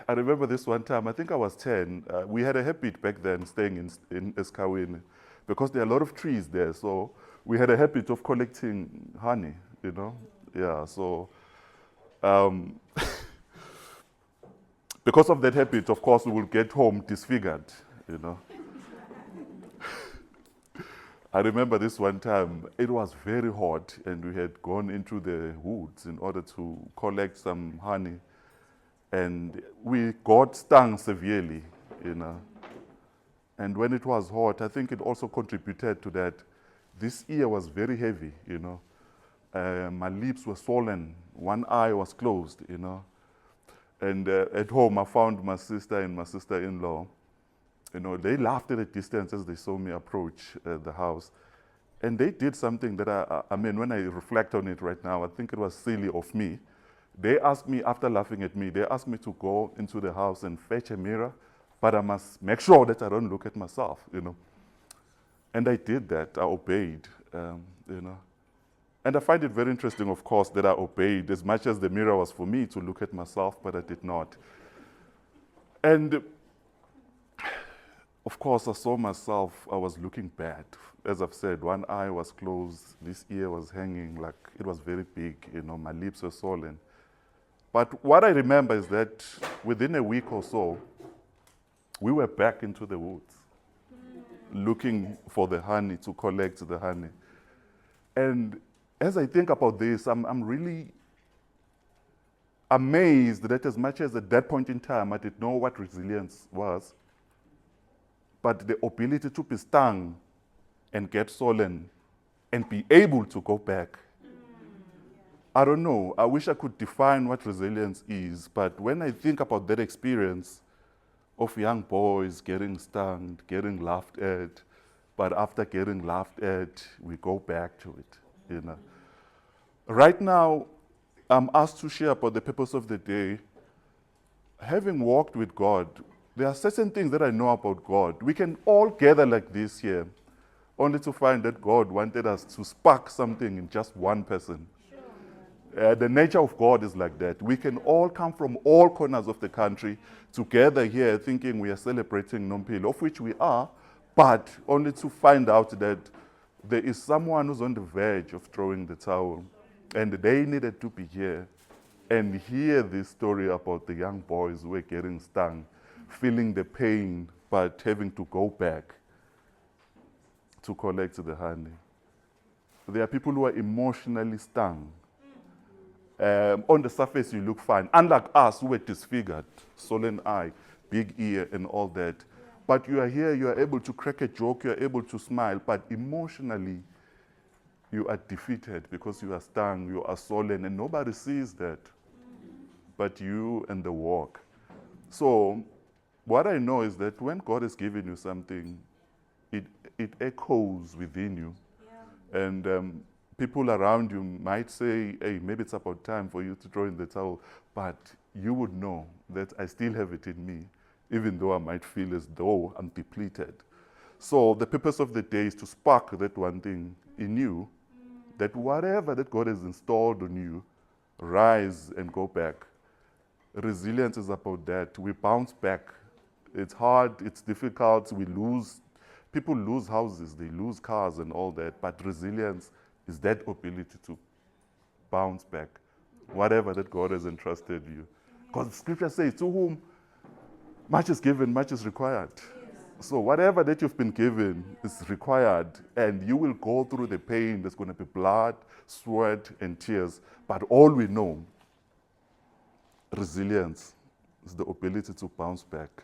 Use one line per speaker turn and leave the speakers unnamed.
I remember this one time, I think I was 10. We had a habit back then staying in Eskawini because there are a lot of trees there. So we had a habit of collecting honey, you know. Yeah, so um, because of that habit, of course, we would get home disfigured, you know. I remember this one time, it was very hot and we had gone into the woods in order to collect some honey. And we got stung severely, you know. And when it was hot, I think it also contributed to that. This ear was very heavy, you know. My lips were swollen. One eye was closed, you know. And at home, I found my sister and my sister-in-law. You know, they laughed at a distance as they saw me approach the house. And they did something that I mean, when I reflect on it right now, I think it was silly of me. They asked me, after laughing at me, they asked me to go into the house and fetch a mirror, but I must make sure that I don't look at myself, you know. And I did that. I obeyed, you know. And I find it very interesting, of course, that I obeyed as much as the mirror was for me to look at myself, but I did not. And of course, I saw myself, I was looking bad. As I've said, one eye was closed, this ear was hanging, like it was very big, you know, my lips were swollen. But what I remember is that within a week or so, we were back into the woods, looking for the honey, to collect the honey. And as I think about this, I'm really amazed that as much as at that point in time, I didn't know what resilience was, but the ability to be stung and get swollen and be able to go back. I don't know. I wish I could define what resilience is, but when I think about that experience of young boys getting stung, getting laughed at, but after getting laughed at, we go back to it, you know. Right now, I'm asked to share about the purpose of the day. Having walked with God, there are certain things that I know about God. We can all gather like this here, only to find that God wanted us to spark something in just one person. The nature of God is like that. We can all come from all corners of the country together here thinking we are celebrating Nompilo, of which we are, but only to find out that there is someone who's on the verge of throwing the towel, and they needed to be here and hear this story about the young boys who were getting stung, feeling the pain, but having to go back to collect the honey. There are people who are emotionally stung. On the surface, you look fine. Unlike us, who were disfigured, swollen eye, big ear, and all that. But you are here, you are able to crack a joke, you are able to smile, but emotionally, you are defeated because you are stung, you are swollen, and nobody sees that but you and the walk. So what I know is that when God has given you something, it echoes within you. Yeah. And people around you might say, hey, maybe it's about time for you to throw in the towel, but you would know that I still have it in me, even though I might feel as though I'm depleted. So the purpose of the day is to spark that one thing in you, that whatever that God has installed on you, rise and go back. Resilience is about that. We bounce back. It's hard, it's difficult, people lose houses, they lose cars and all that, but resilience is that ability to bounce back, whatever that God has entrusted you. Because scripture says, to whom much is given, much is required. So whatever that you've been given is required, and you will go through the pain. There's going to be blood, sweat, and tears. But all we know, resilience is the ability to bounce back.